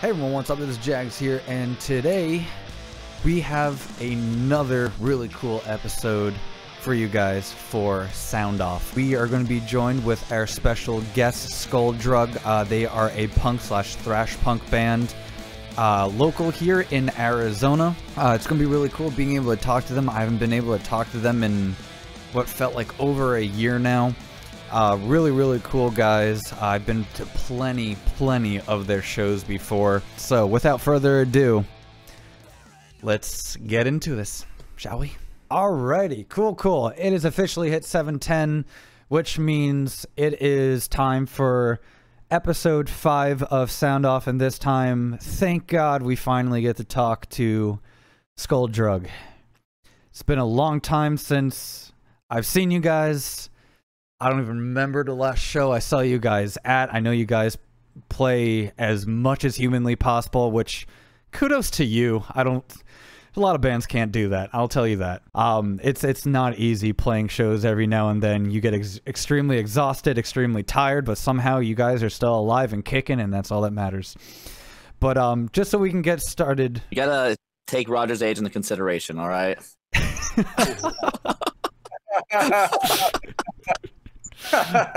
Hey everyone, what's up? This is Jags here, and today we have another really cool episode for you guys for Sound Off. We are going to be joined with our special guest, Skull Drug. They are a punk/thrash punk band local here in Arizona. It's going to be really cool being able to talk to them. I haven't been able to talk to them in what felt like over a year now. Really cool guys. I've been to plenty of their shows before. So without further ado, let's get into this, shall we? Alrighty, cool. It is officially hit 7:10, which means it is time for episode 5 of Sound Off, and this time, thank God, we finally get to talk to Skull Drug. It's been a long time since I've seen you guys. I don't even remember the last show I saw you guys at. I know you guys play as much as humanly possible, which kudos to you. A lot of bands can't do that, I'll tell you that. It's not easy playing shows every now and then. You get extremely exhausted, extremely tired, but somehow you guys are still alive and kicking, and that's all that matters. But just so we can get started, you gotta take Roger's age into consideration, all right?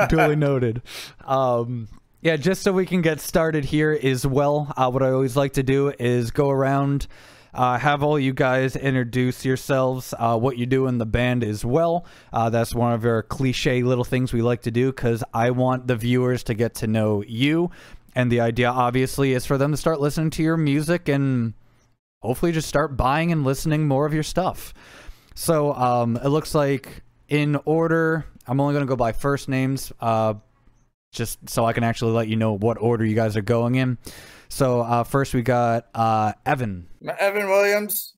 Duly noted. Yeah, just so we can get started here as well, what I always like to do is go around, have all you guys introduce yourselves, what you do in the band as well. That's one of our cliche little things we like to do because I want the viewers to get to know you, and the idea obviously is for them to start listening to your music and hopefully just start buying and listening more of your stuff. So it looks like in order, I'm only going to go by first names, just so I can actually let you know what order you guys are going in. So first we got Evan. Evan Williams,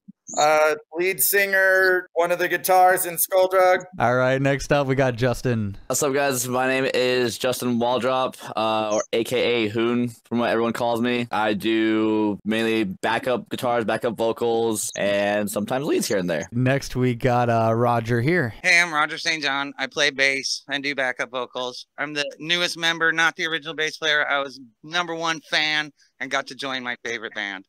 lead singer, one of the guitars in Skull Drug. All right, next up we got Justin. What's up, guys? My name is Justin Waldrop, or AKA Hoon, from what everyone calls me. I do mainly backup guitars, backup vocals, and sometimes leads here and there. Next we got Roger here. Hey, I'm Roger St. John. I play bass and do backup vocals. I'm the newest member, not the original bass player. I was #1 fan and got to join my favorite band.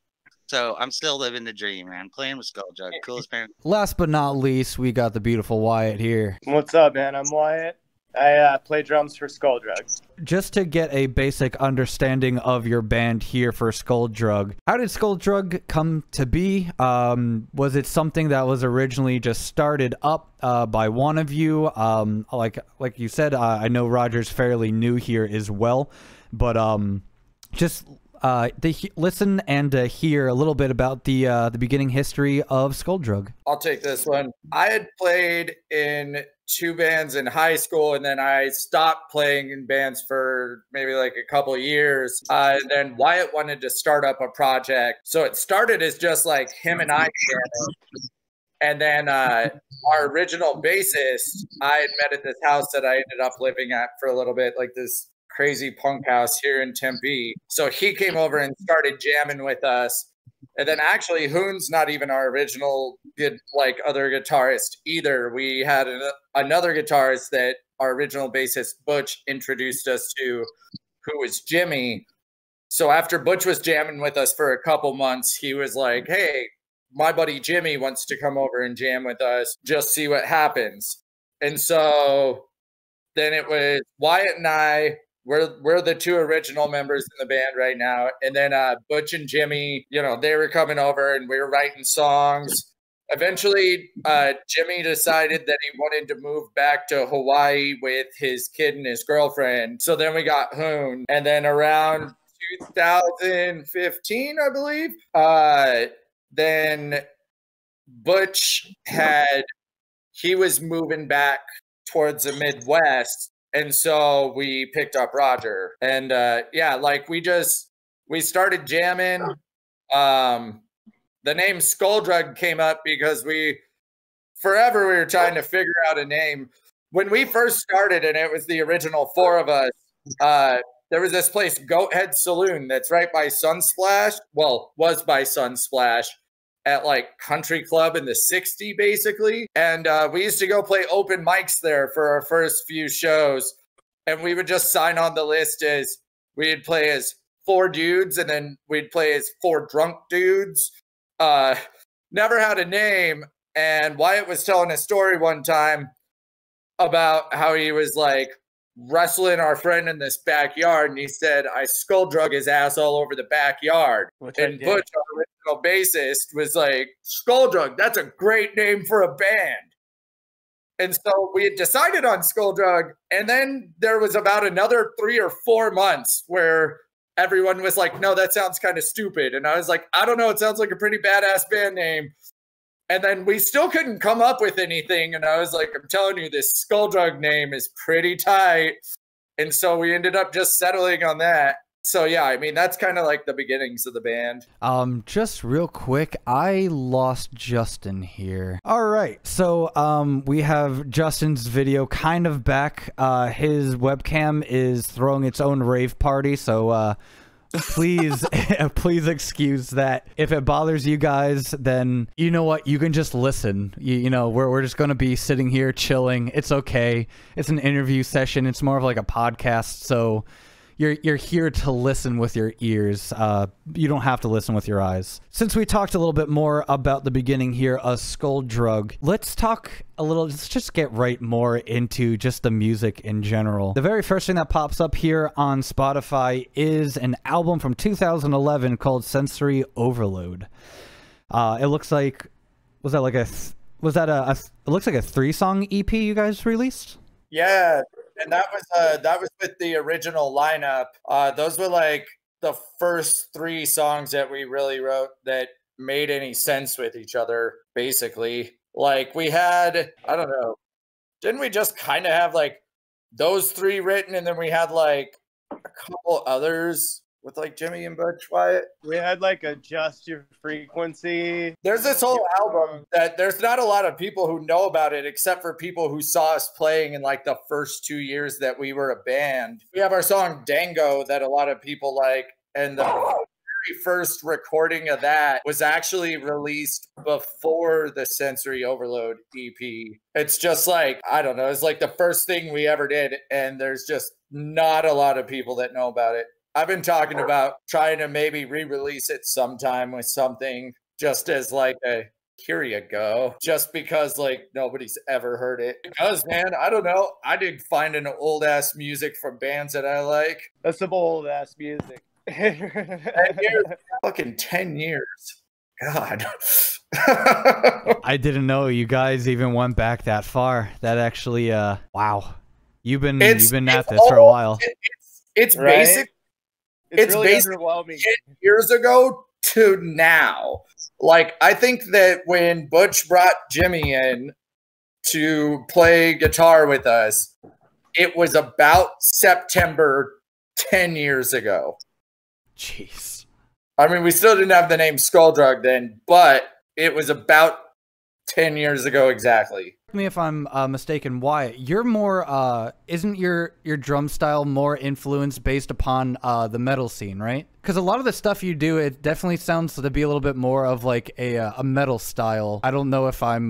So I'm still living the dream, man. Playing with Skull Drug, coolest band. Last but not least, we got the beautiful Wyatt here. What's up, man? I'm Wyatt. I play drums for Skull Drug. Just to get a basic understanding of your band here for Skull Drug, how did Skull Drug come to be? Was it something that was originally just started up by one of you? Like you said, I know Roger's fairly new here as well, but just listen and hear a little bit about the beginning history of Skull Drug. I'll take this one. I had played in 2 bands in high school, and then I stopped playing in bands for maybe like a couple of years. And then Wyatt wanted to start up a project. So it started as just like him and I jamming. And then our original bassist, I had met at this house that I ended up living at for a little bit, like this crazy punk house here in Tempe. So he came over and started jamming with us. And then actually Hoon's not even our original other guitarist either. We had another guitarist that our original bassist Butch introduced us to, who was Jimmy. So after Butch was jamming with us for a couple months, he was like, hey, my buddy Jimmy wants to come over and jam with us, just see what happens. And so then it was Wyatt and I. We're the 2 original members in the band right now. And then Butch and Jimmy, they were coming over and we were writing songs. Eventually, Jimmy decided that he wanted to move back to Hawaii with his kid and his girlfriend. So then we got Hoon. And then around 2015, I believe, then Butch he was moving back towards the Midwest. And so we picked up Roger, and yeah, like we started jamming. The name Skull Drug came up because forever we were trying to figure out a name. When we first started, and it was the original 4 of us, there was this place, Goat Head Saloon, that's right by Sunsplash. Well, was by Sunsplash. At like country club in the 60 basically. And we used to go play open mics there for our first few shows. And we would just sign on the list as we'd play as 4 dudes, and then we'd play as 4 drunk dudes. Never had a name. And Wyatt was telling a story one time about how he was like wrestling our friend in this backyard, and he said, I skull drug his ass all over the backyard. And Butch, our original bassist, was like, skull drug, that's a great name for a band. And so we had decided on skull drug, and then there was about another 3 or 4 months where everyone was like, no, that sounds kind of stupid. And I was like, I don't know, it sounds like a pretty badass band name. And then we still couldn't come up with anything. And I was like, I'm telling you, this skull drug name is pretty tight. And so we ended up just settling on that. So yeah, I mean, that's kind of like the beginnings of the band. Just real quick, I lost Justin here. All right, so we have Justin's video kind of back. His webcam is throwing its own rave party, so please please excuse that. If it bothers you guys, then you know what, you can just listen. You know, we're just gonna be sitting here chilling. It's okay. It's an interview session. It's more of like a podcast, so you're here to listen with your ears. You don't have to listen with your eyes. Since we talked a little bit more about the beginning here of Skull Drug, let's talk a little, let's just get right more into just the music in general. The very first thing that pops up here on Spotify is an album from 2011 called Sensory Overload. It looks like, was that like a, it looks like a 3-song EP you guys released? Yeah. And that was with the original lineup. Those were like the first 3 songs that we really wrote that made any sense with each other, basically. Like we had, I don't know, didn't we just kind of have like those 3 written, and then we had like a couple others with like Jimmy and Butch Wyatt? We had like Adjust Your Frequency. There's this whole album that there's not a lot of people who know about it, except for people who saw us playing in like the first 2 years that we were a band. We have our song Dango that a lot of people like, and the very first recording of that was actually released before the Sensory Overload EP. It's just like, I don't know, it's like the first thing we ever did, and there's just not a lot of people that know about it. I've been talking about trying to maybe re-release it sometime with something just as like a, here you go, just because like nobody's ever heard it. Because man, I don't know, I did find an old ass music from bands that I like. That's some old ass music. 10 years, fucking 10 years. God. I didn't know you guys even went back that far. That actually, wow. You've been at this for a while. It's right? basic. It's really basically underwhelming. 10 years ago to now. Like, I think that when Butch brought Jimmy in to play guitar with us, it was about September 10 years ago. Jeez. I mean, we still didn't have the name Skull Drug then, but it was about 10 years ago exactly. Me if I'm mistaken, Wyatt, you're more isn't your drum style more influenced based upon the metal scene, right? Because a lot of the stuff you do, it definitely sounds to be a little bit more of like a metal style. I don't know if I'm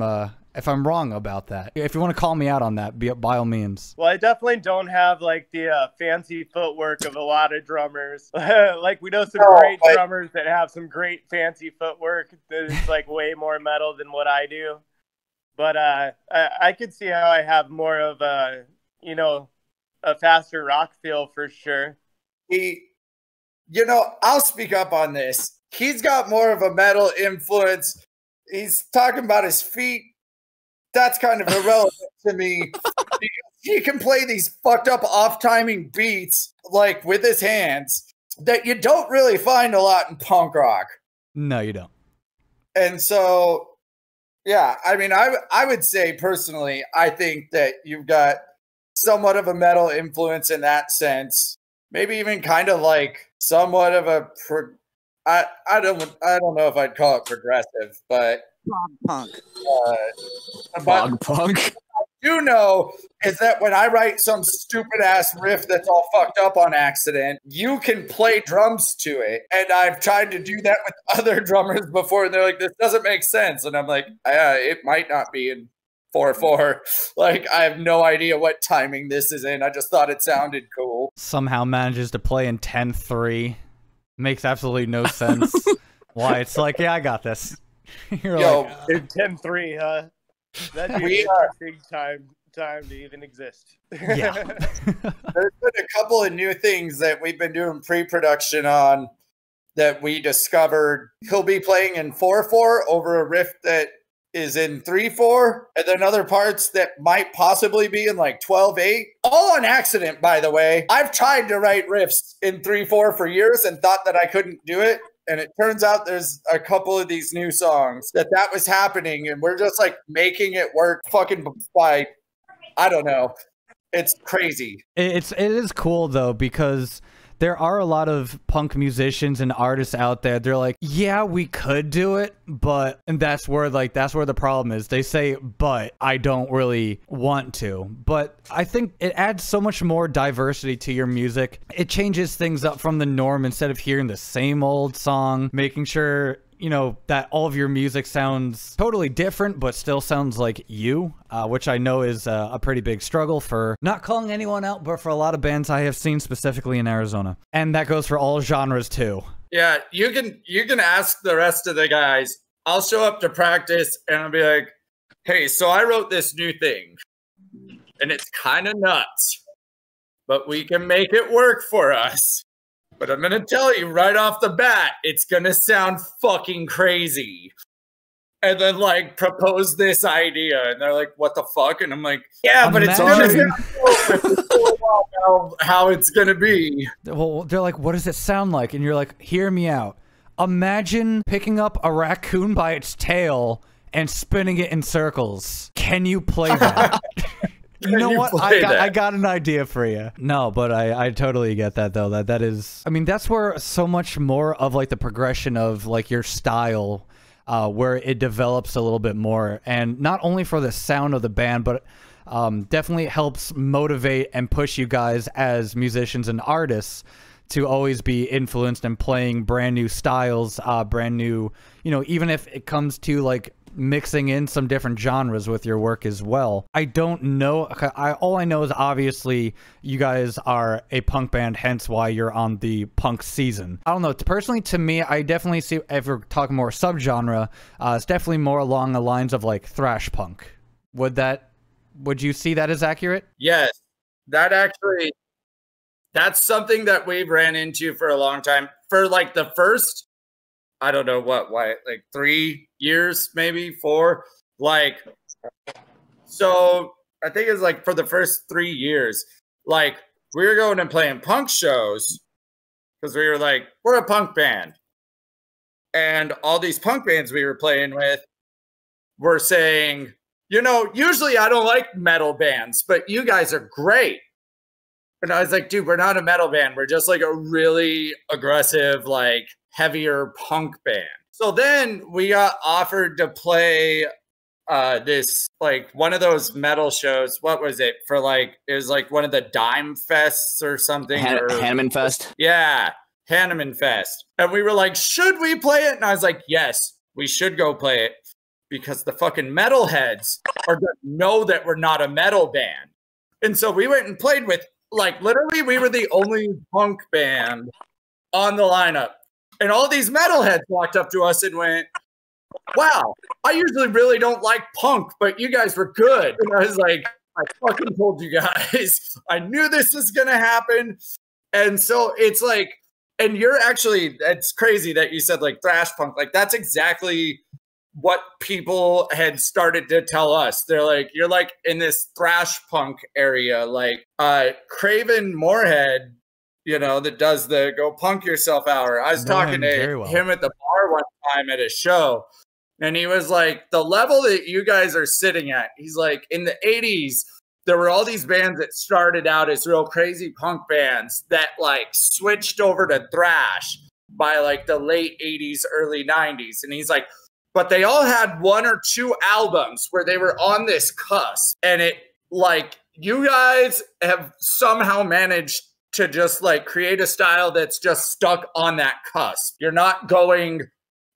wrong about that. If you want to call me out on that, by all means. Well, I definitely don't have like the fancy footwork of a lot of drummers. Like we know some great drummers that have some great fancy footwork that is like way more metal than what I do. But I could see how I have more of a, you know, a faster rock feel for sure. I'll speak up on this. He's got more of a metal influence. He's talking about his feet. That's kind of irrelevant to me. He can play these fucked up off-timing beats like with his hands that you don't really find a lot in punk rock. No, you don't. And so, yeah, I mean, I would say personally, I think that you've got somewhat of a metal influence in that sense. Maybe even kind of like somewhat of a I don't know if I'd call it progressive, but Punk. Punk. You know is that when I write some stupid ass riff that's all fucked up on accident, you can play drums to it. And I've tried to do that with other drummers before, and they're like, this doesn't make sense. And I'm like, it might not be in 4/4. Like, I have no idea what timing this is in. I just thought it sounded cool. Somehow manages to play in 10/3. makes absolutely no sense. Why it's like, yeah, I got this. You're Yo, like, In 10-3, huh? That'd be We, an interesting time to even exist. yeah. there's been a couple of new things that we've been doing pre-production on that we discovered. He'll be playing in 4/4 over a riff that is in 3/4, and then other parts that might possibly be in like 12/8. All on accident, by the way. I've tried to write riffs in 3/4 for years and thought that I couldn't do it. And it turns out there's a couple of these new songs that was happening, and we're just like making it work fucking by, I don't know. It's crazy. It is cool though, because there are a lot of punk musicians and artists out there. They're like, yeah, we could do it, but, and that's where the problem is. They say, but I don't really want to. But I think it adds so much more diversity to your music. It changes things up from the norm. Instead of hearing the same old song, making sure, you know, that all of your music sounds totally different, but still sounds like you, which I know is a pretty big struggle for, not calling anyone out, but for a lot of bands I have seen specifically in Arizona. And that goes for all genres too. Yeah, you can ask the rest of the guys. I'll show up to practice and I'll be like, hey, so I wrote this new thing and it's kind of nuts, but we can make it work for us. But I'm going to tell you right off the bat, it's going to sound fucking crazy. And then, like, propose this idea. And they're like, what the fuck? And I'm like, yeah, but it's going to how it's going to be. Well, they're like, what does it sound like? And you're like, hear me out. Imagine picking up a raccoon by its tail and spinning it in circles. Can you play that? You know what? I got an idea for you. No, but I totally get that though. That is, I mean, that's where so much more of like the progression of like your style, where it develops a little bit more, and not only for the sound of the band, but definitely helps motivate and push you guys as musicians and artists to always be influenced and playing brand new styles, brand new, you know, even if it comes to like mixing in some different genres with your work as well. I don't know. All I know is obviously you guys are a punk band, hence why you're on the punk season. I don't know. Personally, to me, I definitely see, if we're talking more subgenre, it's definitely more along the lines of like thrash punk. Would you see that as accurate? Yes, that's something that we've ran into for a long time. For like the first, I don't know why, like 3 years, maybe 4. Like, so I think it's like for the first 3 years, like we were going and playing punk shows because we were like, we're a punk band. And all these punk bands we were playing with were saying, you know, usually I don't like metal bands, but you guys are great. And I was like, dude, we're not a metal band. We're just like a really aggressive, like heavier punk band. So then we got offered to play this, like one of those metal shows. What was it? For like, it was like one of the Dime Fests or something. Hanneman Fest? Yeah, Hanneman Fest. And we were like, should we play it? And I was like, yes, we should go play it. Because the fucking metalheads are gonna know that we're not a metal band. And so we went and played with, like, literally, we were the only punk band on the lineup. And all these metalheads walked up to us and went, wow, I usually really don't like punk, but you guys were good. And I was like, I fucking told you guys. I knew this was going to happen. And so it's like, and you're actually, it's crazy that you said like thrash punk. Like, that's exactly what people had started to tell us. They're like, you're like in this thrash punk area, like Craven Moorhead, you know, that does the Go Punk Yourself hour. I was talking to him at the bar one time at a show, and he was like, the level that you guys are sitting at, he's like, in the 80s, there were all these bands that started out as real crazy punk bands that like switched over to thrash by like the late 80s, early 90s. And he's like, but they all had 1 or 2 albums where they were on this cusp. And it, like, you guys have somehow managed to just, like, create a style that's just stuck on that cusp. You're not going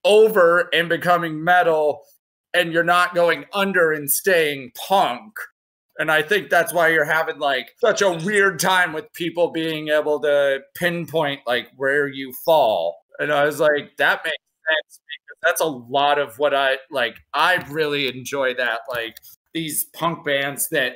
over and becoming metal, and you're not going under and staying punk. And I think that's why you're having like such a weird time with people being able to pinpoint like where you fall. And I was like, that makes sense because that's a lot of what I like. I really enjoy that, like these punk bands that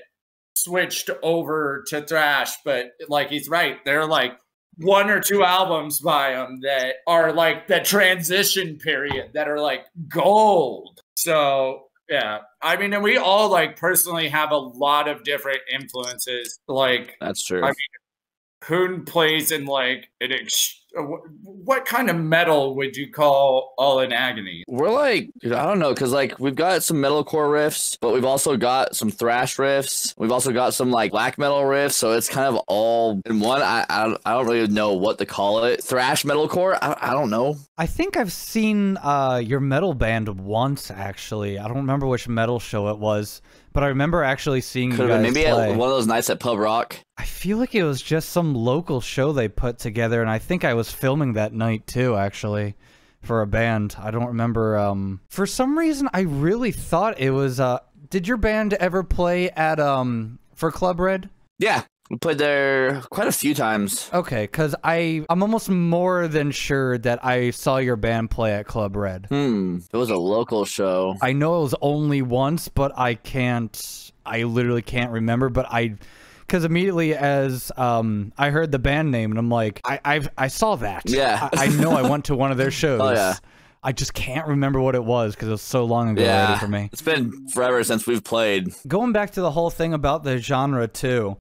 switched over to thrash, but like he's right, they're like 1 or 2 albums by them that are like the transition period that are like gold. So yeah, I mean, and we all like personally have a lot of different influences. Like That's true. I mean, Hoon plays in like what kind of metal would you call All in Agony? We're like, I don't know, because like we've got some metalcore riffs, but we've also got some thrash riffs. We've also got some like black metal riffs, so it's kind of all in one. I don't really know what to call it. Thrash metalcore? I don't know. I think I've seen your metal band once, actually. I don't remember which metal show it was, but I remember actually seeing you guys maybe play. at one of those nights at Pub Rock. I feel like it was just some local show they put together, and I think I was filming that night too, actually, for a band. I don't remember. For some reason, I really thought it was. Did your band ever play at for Club Red? Yeah, we played there quite a few times. Okay, because I'm almost more than sure that I saw your band play at Club Red. It was a local show. I know it was only once, but I literally can't remember, but because immediately as I heard the band name, and I'm like, I saw that. Yeah. I know I went to one of their shows. Oh, yeah. I just can't remember what it was because it was so long ago already for me. It's been forever since we've played. Going back to the whole thing about the genre, too,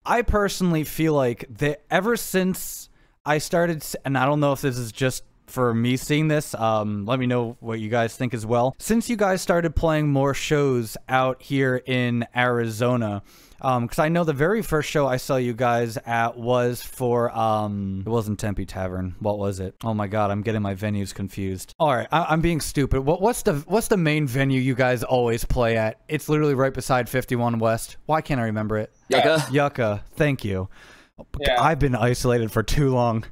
I personally feel like that ever since I started, and I don't know if this is just for me seeing this, let me know what you guys think as well. Since you guys started playing more shows out here in Arizona, because I know the very first show I saw you guys at was for, it wasn't Tempe Tavern. What was it? Oh my god, I'm getting my venues confused. All right, I'm being stupid. What's the main venue you guys always play at? It's literally right beside 51 West. Why can't I remember it? Yucca? Yucca, thank you. Yeah. I've been isolated for too long.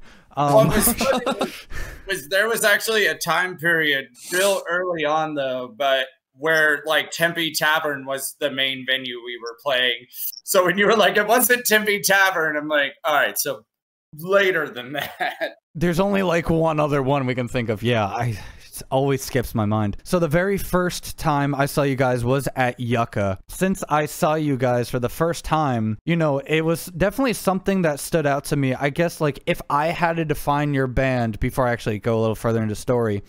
There was actually a time period real early on though, but where like Tempe Tavern was the main venue we were playing. So when you were like, it wasn't Tempe Tavern, I'm like, all right, so later than that. There's only like one other one we can think of. Yeah, it always skips my mind. So the very first time I saw you guys was at Yucca. Since I saw you guys for the first time, you know, it was definitely something that stood out to me. I guess like if I had to define your band before I actually go a little further into story,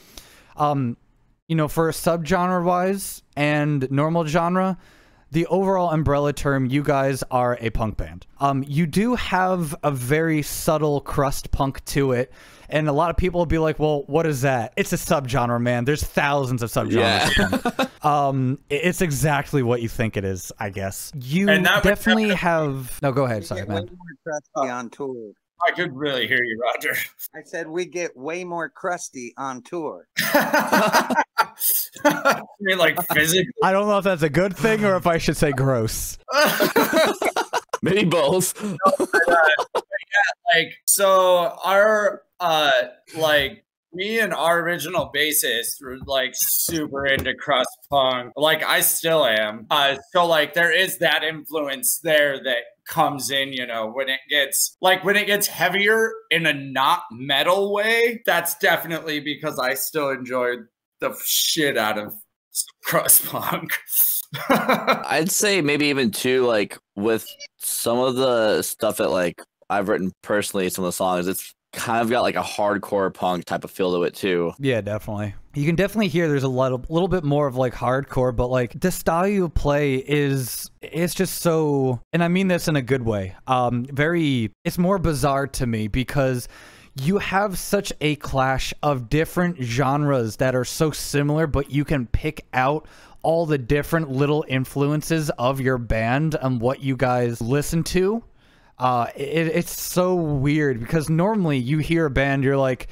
you know, for subgenre wise and normal genre, the overall umbrella term, you guys are a punk band. You do have a very subtle crust punk to it, and a lot of people will be like, well, what is that? It's a subgenre, man. There's thousands of subgenres of punk. It's exactly what you think it is, I guess. You definitely have... No, go ahead. Sorry, man. Way more crusty on tour. I could really hear you, Roger. I said we get way more crusty on tour. I mean, like physically. I don't know if that's a good thing or if I should say gross. Maybe both. No, but, yeah, like so our like me and our original bassist were like super into crust punk. Like I still am. So like there is that influence there that comes in, you know, when it gets heavier in a not metal way. That's definitely because I still enjoyed the shit out of crust punk. I'd say maybe even too, like with some of the stuff that like I've written personally, some of the songs, it's kind of got like a hardcore punk type of feel to it too. Yeah, definitely. You can definitely hear there's a little bit more of like hardcore, but like the style you play it's just so, and I mean this in a good way, it's more bizarre to me because you have such a clash of different genres that are so similar, but you can pick out all the different little influences of your band and what you guys listen to. It's so weird because normally you hear a band, you're like,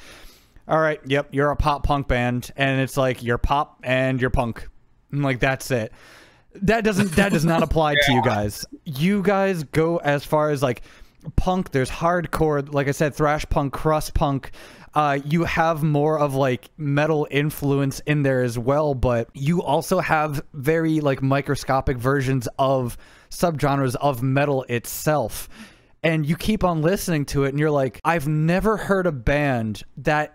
all right, yep, you're a pop punk band, and it's like you're pop and you're punk, and like that's it. That does not apply to you guys. You guys go as far as like punk. There's hardcore, like I said, thrash punk, crust punk, you have more of like metal influence in there as well, but you also have very like microscopic versions of subgenres of metal itself. And you keep on listening to it and you're like, I've never heard a band that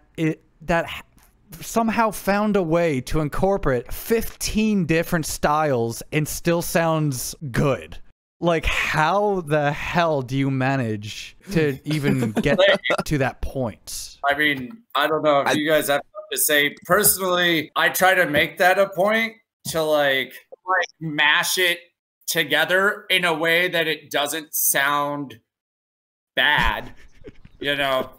somehow found a way to incorporate 15 different styles and still sounds good. Like, how the hell do you manage to even get to that point? I mean, I don't know if you guys have to say. Personally, I try to make that a point to like mash it together in a way that it doesn't sound bad, you know.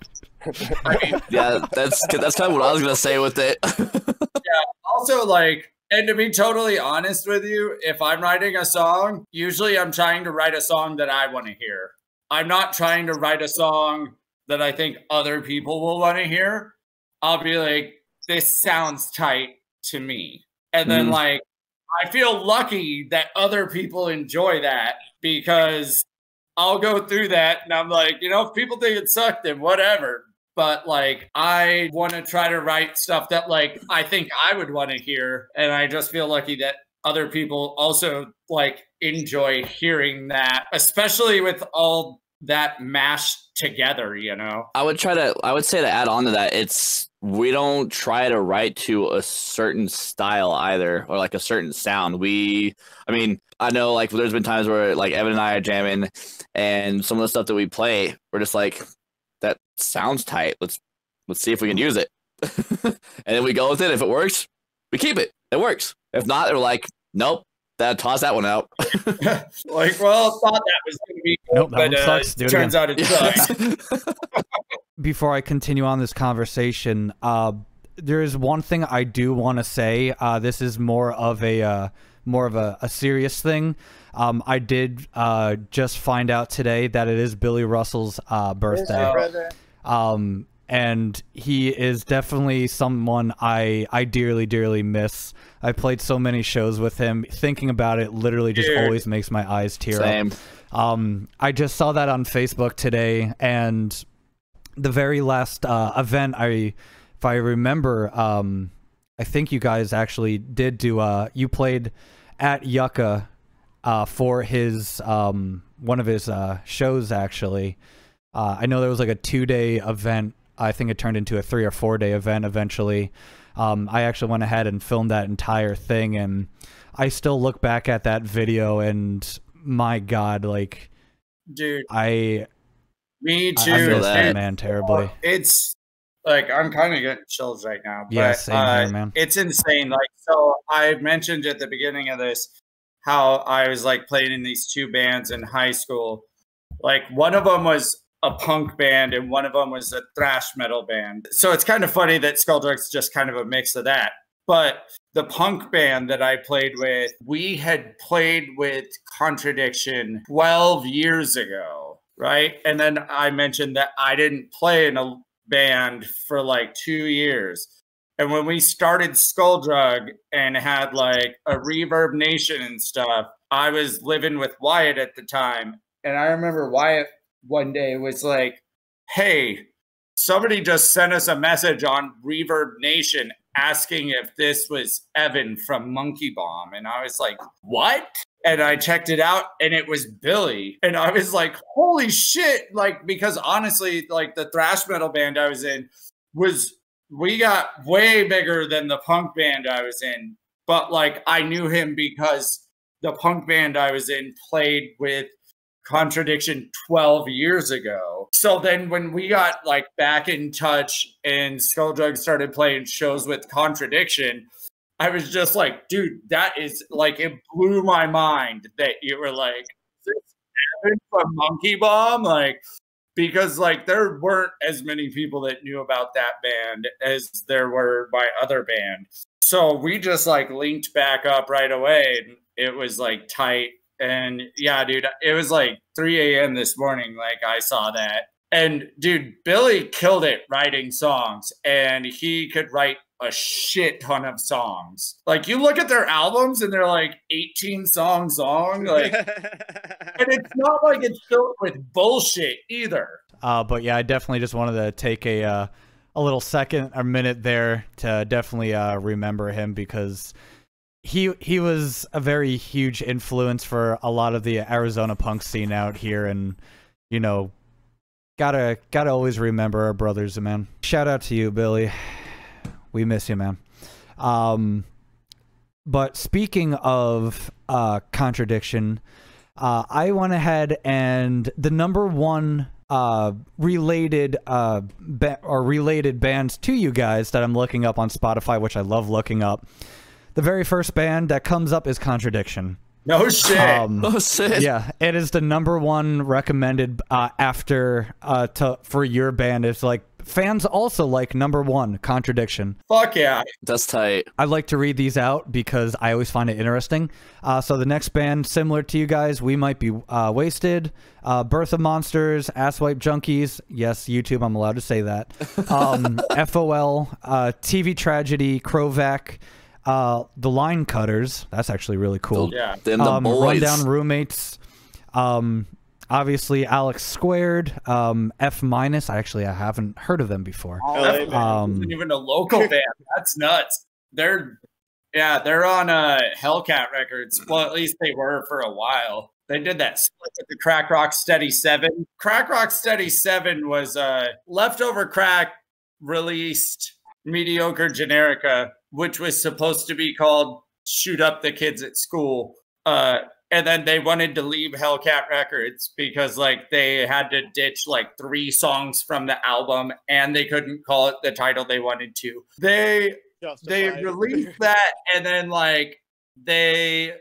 I mean, Yeah, that's kind of what I was gonna say with it. yeah. Also, like, and to be totally honest with you, if I'm writing a song, usually I'm trying to write a song that I want to hear. I'm not trying to write a song that I think other people will want to hear. I'll be like, this sounds tight to me. And then like, I feel lucky that other people enjoy that, because I'll go through that and I'm like, you know, if people think it sucked, then whatever. But like, I want to try to write stuff that like I think I would want to hear, and I just feel lucky that other people also like enjoy hearing that, especially with all that mashed together, you know. I would say to add on to that, we don't try to write to a certain style either, or like a certain sound. I mean, I know like there's been times where like Evan and I are jamming, and some of the stuff that we play, we're just like, that sounds tight. Let's see if we can use it. And then we go with it. If it works, we keep it. It works. If not, they're like, nope, toss that one out. Like, well, thought that was going to be good, nope, that one sucks. Turns out it sucks. Before I continue on this conversation, there is one thing I do want to say. This is more of a serious thing. I did just find out today that it is Billy Russell's birthday. And he is definitely someone I dearly, dearly miss. I played so many shows with him. Thinking about it literally just always makes my eyes tear up. I just saw that on Facebook today, and the very last event, if I remember, I think you guys actually did do, you played at Yuca for his one of his shows, actually. I know there was like a 2-day event. I think it turned into a 3 or 4-day event eventually. I actually went ahead and filmed that entire thing, and I still look back at that video and my God, like, dude, me too. I miss that man terribly. It's like, I'm kind of getting chills right now. But, yeah, same here, man. It's insane. Like, so I mentioned at the beginning of this how I was like playing in these 2 bands in high school. Like, one of them was a punk band and one of them was a thrash metal band. So it's kind of funny that Skulldug's just kind of a mix of that. But the punk band that I played with, we had played with Contradiction 12 years ago, right? And then I mentioned that I didn't play in a band for like 2 years. And when we started Skulldug and had like a Reverb Nation and stuff, I was living with Wyatt at the time. And I remember Wyatt one day was like, hey, somebody just sent us a message on Reverb Nation asking if this was Evan from Monkey Bomb. And I was like, what? And I checked it out and it was Billy. And I was like, holy shit. Like, because honestly, like the thrash metal band I was in we got way bigger than the punk band I was in. But like, I knew him because the punk band I was in played with Contradiction 12 years ago. So then when we got like back in touch and Skulldug started playing shows with Contradiction, I was just like, dude, that is like, it blew my mind that you were like, is this Evan from Monkey Bomb? Like, because like there weren't as many people that knew about that band as there were my other band. So we just like linked back up right away, and it was like tight. And yeah, dude, it was like 3 a.m. this morning. Like, I saw that. And dude, Billy killed it writing songs, and he could write a shit ton of songs. Like, you look at their albums and they're like 18 songs long. Like, and it's not like it's filled with bullshit either. But yeah, I definitely just wanted to take a a little second or minute there to definitely remember him, because he was a very huge influence for a lot of the Arizona punk scene out here, and you know, gotta always remember our brothers, man. Shout out to you, Billy. We miss you, man. But speaking of contradiction, I went ahead and the number one related bands to you guys that I'm looking up on Spotify, which I love looking up. The very first band that comes up is Contradiction. No shit. Oh shit. Yeah, it is the number one recommended after for your band. It's like fans also like number one, Contradiction. Fuck yeah. That's tight. I like to read these out because I always find it interesting. So the next band, similar to you guys, We Might Be Wasted, Birth of Monsters, Asswipe Junkies. Yes, YouTube, I'm allowed to say that. FOL, TV Tragedy, Krovac, The Line Cutters. That's actually really cool. Yeah. Them the boys. Rundown Roommates. Obviously Alex Squared, F minus. I haven't heard of them before. Isn't even a local band. That's nuts. They're on Hellcat Records. Well, at least they were for a while. They did that split with the Crack Rock Steady 7. Crack Rock Steady 7 was Leftover Crack released Mediocre Generica, which was supposed to be called Shoot Up the Kids at School. And then they wanted to leave Hellcat Records because like they had to ditch like 3 songs from the album, and they couldn't call it the title they wanted to. They released that, and then like they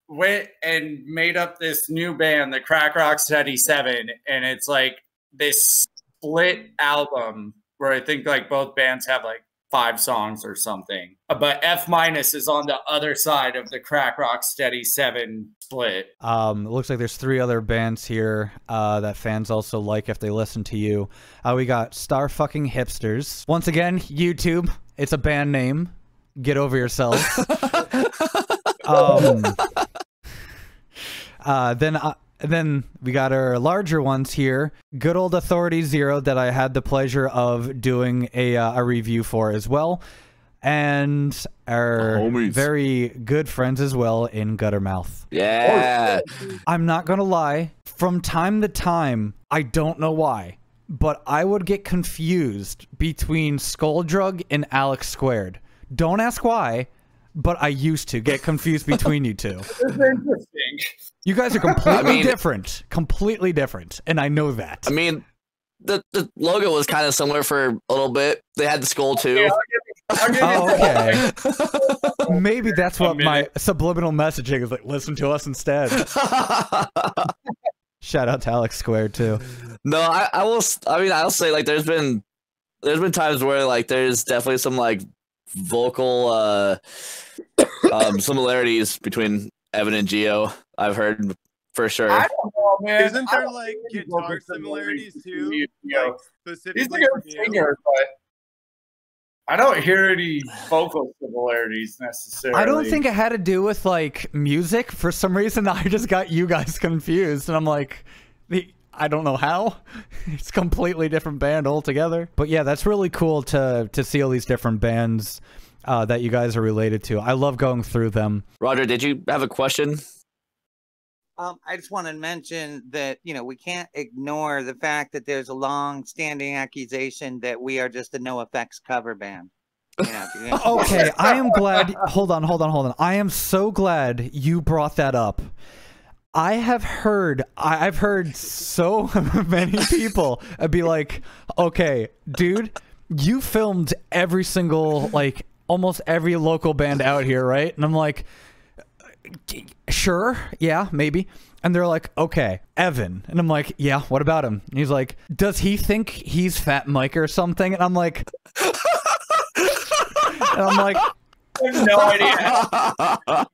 went and made up this new band, the Crack Rock Steady 7, and it's like this split album where I think like both bands have like 5 songs or something. But F minus is on the other side of the Crack Rock Steady 7 split. It looks like there's 3 other bands here that fans also like if they listen to you. We got Star Fucking Hipsters. Once again, YouTube, it's a band name. Get over yourselves. Then we got our larger ones here. Good Old Authority Zero, that I had the pleasure of doing a review for as well. And our very good friends as well in Guttermouth. Yeah. I'm not going to lie. From time to time, I don't know why, but I would get confused between Skulldrug and Alex Squared. Don't ask why, but I used to get confused between you two. It's interesting. You guys are completely different. Completely different. And I know that. I mean, the logo was kind of similar for a little bit. They had the skull too. Yeah, okay. Maybe that's what my subliminal messaging is like. Listen to us instead. Shout out to Alex Squared too. No, I'll say like there's been times where like there's definitely some like vocal similarities between Evan and Gio. I've heard for sure. I don't know, man. Isn't there like guitar similarities too? Like, specifically he's a good singer, but I don't hear any vocal similarities necessarily. I don't think it had to do with like music. For some reason, I just got you guys confused, and I'm like, I don't know how. It's a completely different band altogether. But yeah, that's really cool to see all these different bands that you guys are related to. I love going through them. Roger, did you have a question? I just want to mention that, you know, we can't ignore the fact that there's a long-standing accusation that we are just a NoFX cover band. You know, Okay, I am glad. Hold on. I am so glad you brought that up. I've heard so many people be like, okay, dude, you filmed every single, like, almost every local band out here, right? And I'm like, sure, yeah, maybe. And they're like, okay, Evan. And I'm like, yeah, what about him? And he's like, does he think he's Fat Mike or something? And I'm like, I have no idea.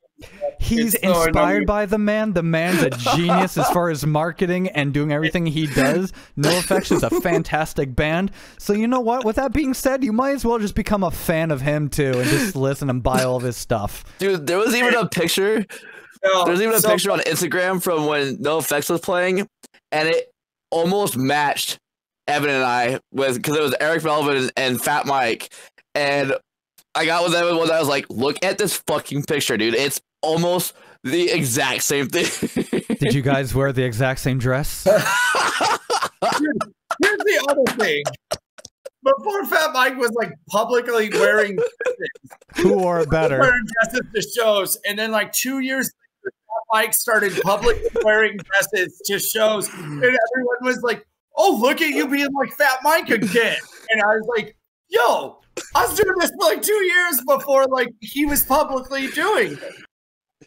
He's inspired by the man. The man's a genius as far as marketing and doing everything he does. NoFX is a fantastic band. So you know what? With that being said, you might as well just become a fan of him too and just listen and buy all of his stuff. Dude, there was even a picture. There's even a picture on Instagram from when NoFX was playing, and it almost matched Evan and I because it was Eric Melvin and Fat Mike, and I got with Evan one day. I was like, "Look at this fucking picture, dude! It's almost the exact same thing." Did you guys wear the exact same dress? Here's the other thing. Before Fat Mike was like publicly wearing dresses, Who wore it better? wearing dresses to shows, and then like 2 years later, Fat Mike started publicly wearing dresses to shows, and everyone was like, "Oh, look at you being like Fat Mike again!" And I was like, "Yo, I was doing this for like 2 years before like he was publicly doing it."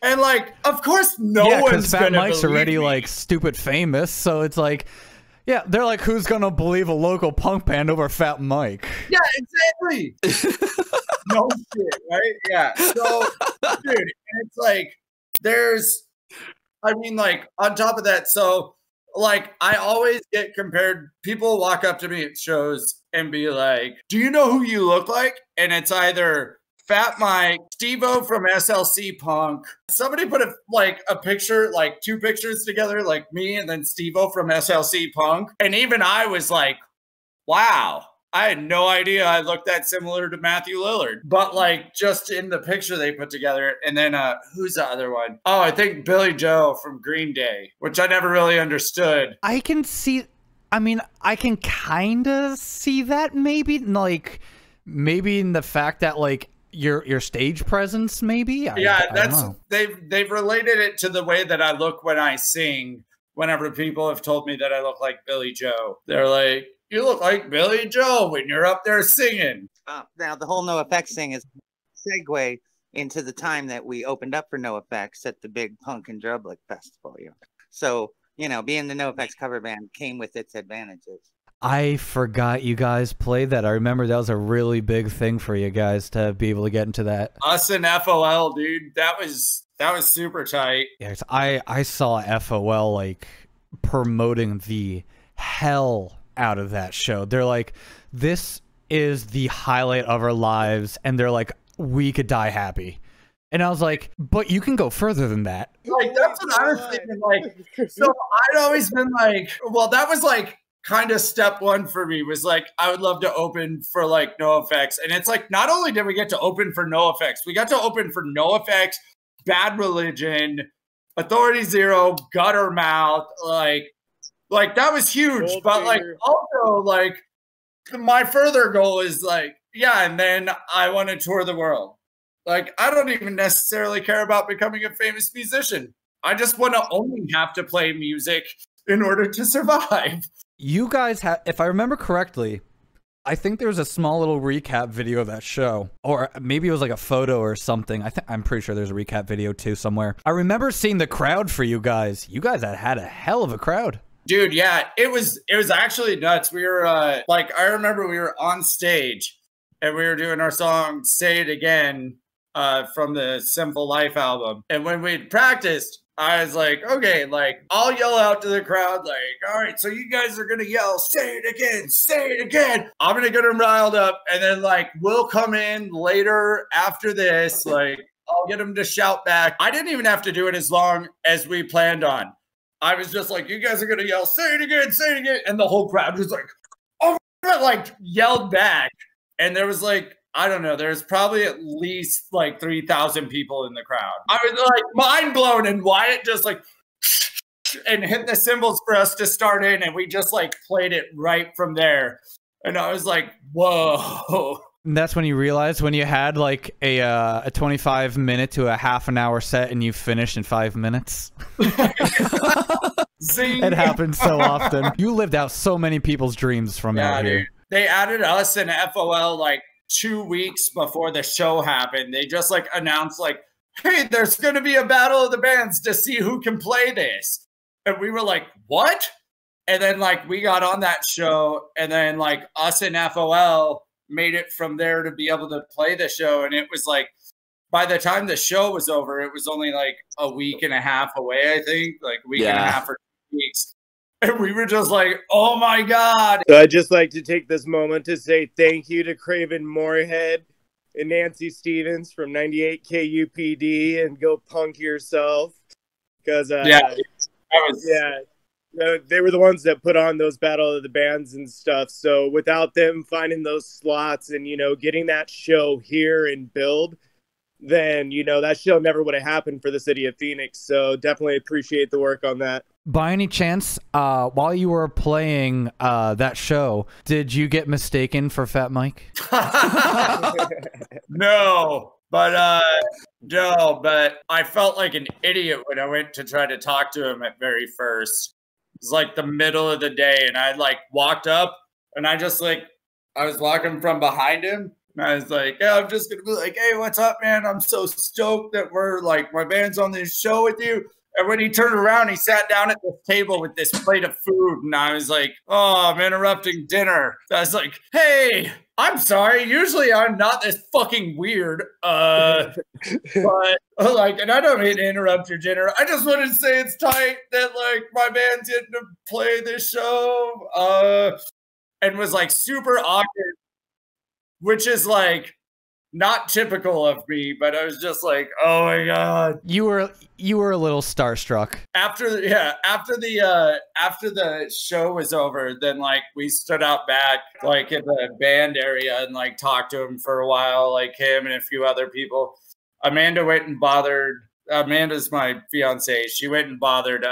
And like, of course, no one's Fat gonna Mike's believe already me. like stupid famous, so it's like, yeah, they're like, who's gonna believe a local punk band over Fat Mike? Yeah, exactly. No shit, right? Yeah. So, dude, and it's like I mean, like on top of that, so like I always get compared. People walk up to me at shows and be like, "Do you know who you look like?" And it's either Fat Mike, Steve-O from SLC Punk. Somebody put a picture, like 2 pictures together, like me and then Steve-O from SLC Punk. And even I was like, wow, I had no idea I looked that similar to Matthew Lillard. But like just in the picture they put together. And then who's the other one? Oh, I think Billy Joe from Green Day, which I never really understood. I can see, I mean, I can kind of see that maybe, like, maybe in the fact that, like, your stage presence, maybe. I don't know. They've related it to the way that I look when I sing. Whenever people have told me that I look like Billy Joe, they're like, "You look like Billy Joe when you're up there singing." Now the whole NoFX thing is segue into the time that we opened up for NoFX at the big Punk and Drublic Festival. So being the NoFX cover band came with its advantages. I forgot you guys played that. I remember that was a really big thing for you guys to be able to get into that. Us and FOL, dude, that was super tight. Yeah, I saw FOL like promoting the hell out of that show. They're like, this is the highlight of our lives, and they're like, we could die happy. And I was like, but you can go further than that. Like, that's what I was thinking. Like, so I'd always been like, well, that was like kind of step one for me, was like, I would love to open for like NoFX. And it's like, not only did we get to open for NoFX, we got to open for NoFX, Bad Religion, Authority Zero, Gutter Mouth, like that was huge. But like also like my further goal is like, yeah, and then I want to tour the world. Like, I don't even necessarily care about becoming a famous musician. I just want to only have to play music in order to survive. You guys have, if I remember correctly, I think there was a small little recap video of that show, or maybe it was like a photo or something. I'm pretty sure there's a recap video too somewhere. I remember seeing the crowd for you guys. You guys had a hell of a crowd. Dude, yeah, it was actually nuts. We were like, I remember we were on stage and we were doing our song "Say It Again" from the Simple Life album. And when we'd practiced, I was like, okay, like, I'll yell out to the crowd, like, all right, so you guys are going to yell, "Say it again, say it again." I'm going to get them riled up, and then, like, we'll come in later after this, like, I'll get them to shout back. I didn't even have to do it as long as we planned on. I was just like, you guys are going to yell, "Say it again, say it again." And the whole crowd was like, oh, like, yelled back. And there was, like, I don't know, there's probably at least like 3,000 people in the crowd. I was like mind blown, and Wyatt just like and hit the cymbals for us to start in, and we just like played it right from there. And I was like, whoa. And that's when you realized, when you had like a 25-minute to a half an hour set and you finished in 5 minutes. Zing. It happens so often. You lived out so many people's dreams from out here. Dude. They added us and FOL like 2 weeks before the show happened. They just like announced like, hey, there's going to be a battle of the bands to see who can play this. And we were like, what? And then like we got on that show, and then like us and FOL made it from there to be able to play the show. And it was like, by the time the show was over, it was only like a week and a half away, I think, like a week and a half or 2 weeks. And we were just like, oh my God. So I'd just like to take this moment to say thank you to Craven Moorhead and Nancy Stevens from 98 KUPD and Go Punk Yourself. Because, They were the ones that put on those Battle of the Bands and stuff. So without them finding those slots and, you know, getting that show here and build, then, you know, that show never would have happened for the city of Phoenix. So definitely appreciate the work on that. By any chance, while you were playing that show, did you get mistaken for Fat Mike? No, but I felt like an idiot when I went to try to talk to him at very first. It was like the middle of the day, and I like walked up, and I just like, I was walking from behind him, and I was like, yeah, I'm just gonna be like, hey, what's up, man? I'm so stoked that we're like, my band's on this show with you. And when he turned around, he sat down at the table with this plate of food, and I was like, oh, I'm interrupting dinner. I was like, hey, I'm sorry. Usually I'm not this fucking weird. But like, and I don't mean to interrupt your dinner. I just wanted to say it's tight that like my band's getting to play this show. And was like super awkward, which is like not typical of me, but I was just like, oh my God. You were a little starstruck. After the show was over, then like we stood out back like in the band area and like talked to him for a while, like him and a few other people. Amanda went and bothered, Amanda's my fiance. She went and bothered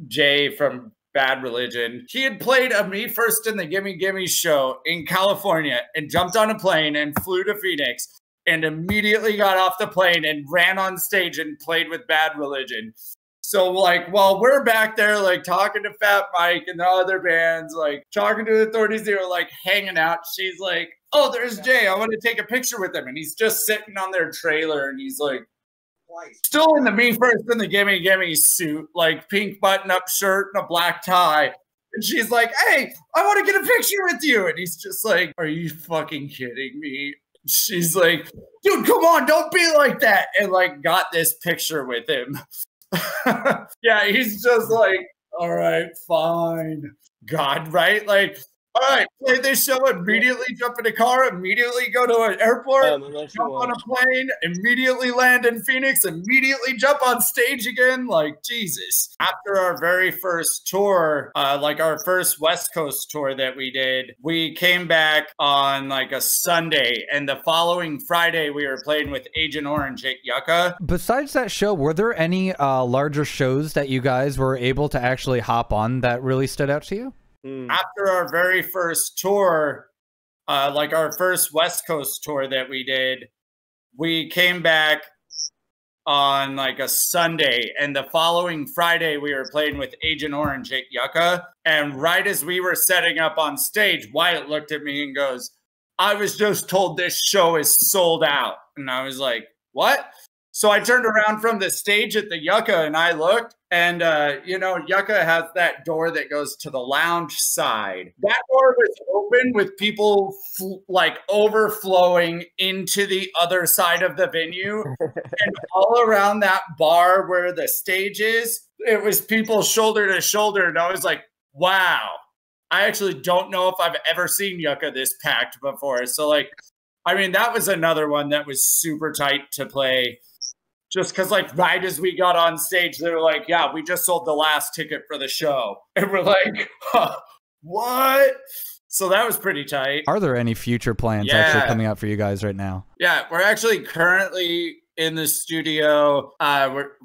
Jay from Bad Religion. He had played a Me First in the Gimme Gimme show in California and jumped on a plane and flew to Phoenix and immediately got off the plane and ran on stage and played with Bad Religion. So like while we're back there like talking to Fat Mike and the other bands, like talking to Authority Zero, like hanging out, she's like, oh, there's Jay. I want to take a picture with him. And he's just sitting on their trailer and he's like, still in the Me First in the Gimme Gimme suit, like pink button-up shirt and a black tie. And she's like, hey, I want to get a picture with you. And he's just like, are you fucking kidding me? She's like, dude, come on, don't be like that. And like got this picture with him. Yeah, he's just like, all right, fine. God, right? Like, all right, play this show, immediately jump in a car, immediately go to an airport, jump on a plane, immediately land in Phoenix, immediately jump on stage again. Like, Jesus. After our very first tour, like our first West Coast tour that we did, we came back on like a Sunday, and the following Friday we were playing with Agent Orange at Yuca. Besides that show, were there any larger shows that you guys were able to actually hop on that really stood out to you? After our very first tour, like our first West Coast tour that we did, we came back on like a Sunday, and the following Friday we were playing with Agent Orange at Yuca. And right as we were setting up on stage, Wyatt looked at me and goes, I was just told this show is sold out. And I was like, what? So I turned around from the stage at the Yuca and I looked, and you know, Yuca has that door that goes to the lounge side. That door was open with people like overflowing into the other side of the venue. And all around that bar where the stage is, it was people shoulder to shoulder. And I was like, wow, I actually don't know if I've ever seen Yuca this packed before. So like, I mean, that was another one that was super tight to play. Just because, like, right as we got on stage, they were like, yeah, we just sold the last ticket for the show. And we're like, huh, what? So that was pretty tight. Are there any future plans actually coming out for you guys right now? Yeah, we're actually currently in the studio.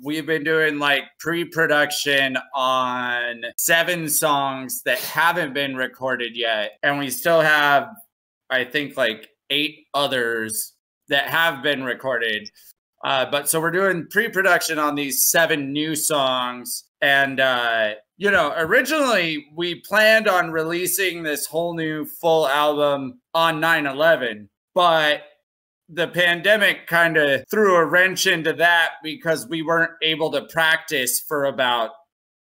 We've been doing, like, pre-production on 7 songs that haven't been recorded yet. And we still have, I think, like, 8 others that have been recorded. But so we're doing pre-production on these 7 new songs. And, you know, originally we planned on releasing this whole new full album on 9/11, but the pandemic kind of threw a wrench into that because we weren't able to practice for about,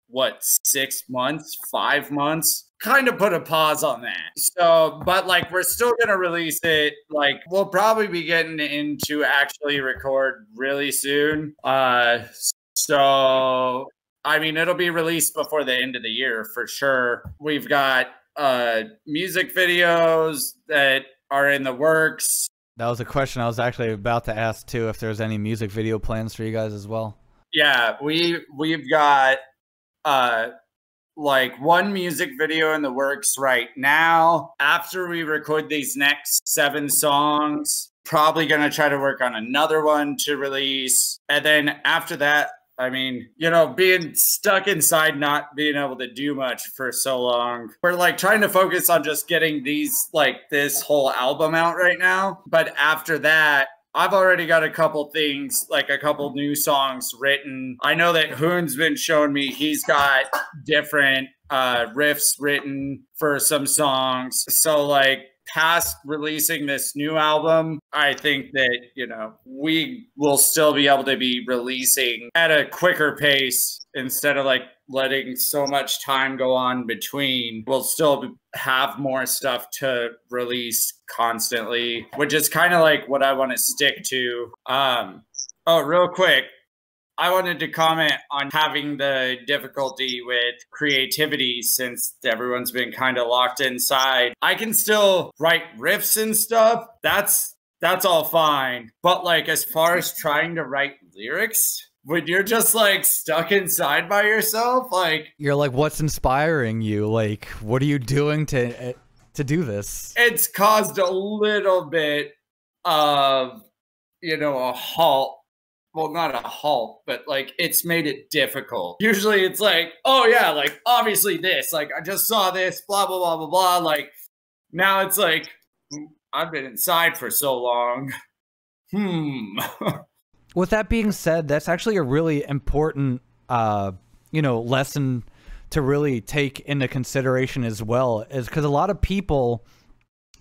what, 6 months, 5 months? Kind of put a pause on that. So, but like, we're still going to release it. Like, we'll probably be getting into actually record really soon. So, I mean, it'll be released before the end of the year for sure. We've got music videos that are in the works. That was a question I was actually about to ask too, if there's any music video plans for you guys as well. Yeah, we've got like one music video in the works right now. After we record these next 7 songs, probably going to try to work on another one to release. And then after that, I mean, you know, being stuck inside, not being able to do much for so long, we're like trying to focus on just getting these, like this whole album out right now. But after that, I've already got a couple things, like a couple new songs written. I know that Hoon's been showing me he's got different riffs written for some songs. So like past releasing this new album, I think that, you know, we will still be able to be releasing at a quicker pace instead of like letting so much time go on between. We'll still have more stuff to release constantly, which is kind of like what I want to stick to. Oh, real quick, I wanted to comment on having the difficulty with creativity since everyone's been kind of locked inside. I can still write riffs and stuff. That's all fine. But like as far as trying to write lyrics, when you're just like stuck inside by yourself, like you're like, what's inspiring you? Like, what are you doing to do this? It's caused a little bit of, you know, a halt. Well, not a halt, but like it's made it difficult. Usually it's like, oh yeah, like obviously this, like I just saw this, blah, blah, blah, blah, blah. Like now it's like, I've been inside for so long. With that being said, that's actually a really important, you know, lesson to really take into consideration as well, is because a lot of people,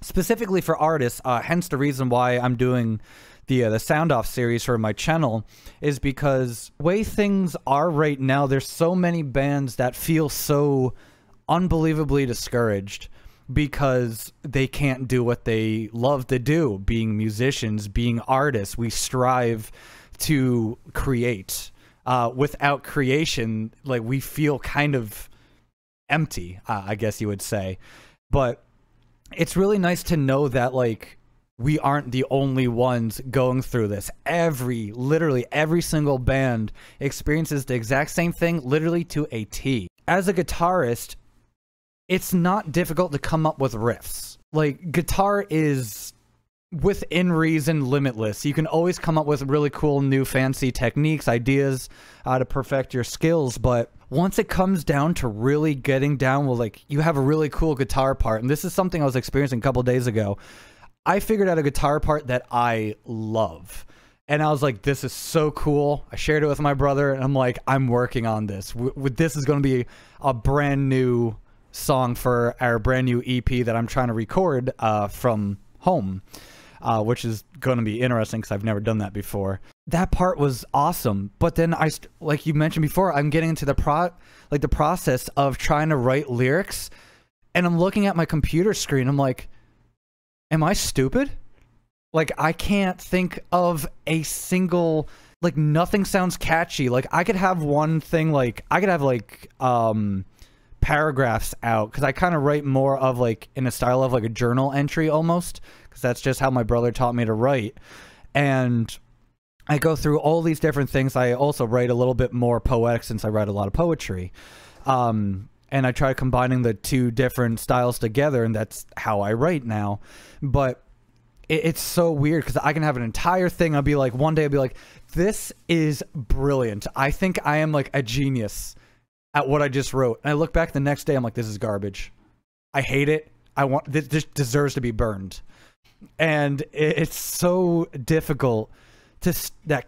specifically for artists, hence the reason why I'm doing the Sound Off series for my channel, is because the way things are right now, there's so many bands that feel so unbelievably discouraged because they can't do what they love to do, being musicians, being artists. We strive to create. Without creation, like we feel kind of empty, I guess you would say. But it's really nice to know that like we aren't the only ones going through this. Literally every single band experiences the exact same thing, literally to a T. As a guitarist, it's not difficult to come up with riffs. Like, guitar is, within reason, limitless. You can always come up with really cool new fancy techniques, ideas to perfect your skills, but once it comes down to really getting down with, like, you have a really cool guitar part, and this is something I was experiencing a couple days ago. I figured out a guitar part that I love. And I was like, this is so cool. I shared it with my brother, and I'm like, I'm working on this. This is going to be a brand new song for our brand new EP that I'm trying to record from home, which is going to be interesting because I've never done that before. That part was awesome. But then like you mentioned before, I'm getting into the process of trying to write lyrics, and I'm looking at my computer screen. I'm like, am I stupid? Like, I can't think of a single, like, nothing sounds catchy. Like, I could have one thing, like, I could have, like, paragraphs out, because I kind of write more of, like, in a style of, like, a journal entry almost, because that's just how my brother taught me to write. And I go through all these different things. I also write a little bit more poetic since I write a lot of poetry. And I try combining the two different styles together, and that's how I write now. But it's so weird because I can have an entire thing. I'll be like, one day I'll be like, this is brilliant. I think I am like a genius at what I just wrote. And I look back the next day, I'm like, this is garbage. I hate it. This deserves to be burned. And it's so difficult to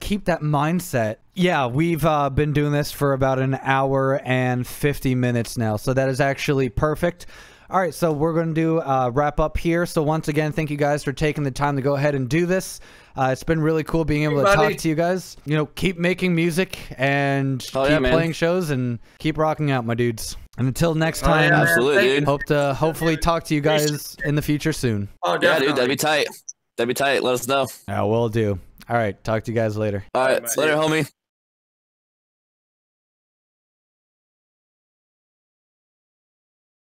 keep that mindset. Yeah, we've been doing this for about an hour and 50 minutes now, so that is actually perfect. All right, so we're going to wrap up here. So once again, thank you guys for taking the time to go ahead and do this. It's been really cool being able to talk to you guys. You know, keep making music and keep playing shows and keep rocking out, my dudes. And until next time, absolutely, dude. Hope to hopefully talk to you guys in the future soon. Oh, definitely. Yeah, dude, that'd be tight. That'd be tight. Let us know. Yeah, will do. All right, talk to you guys later. All right, later, homie.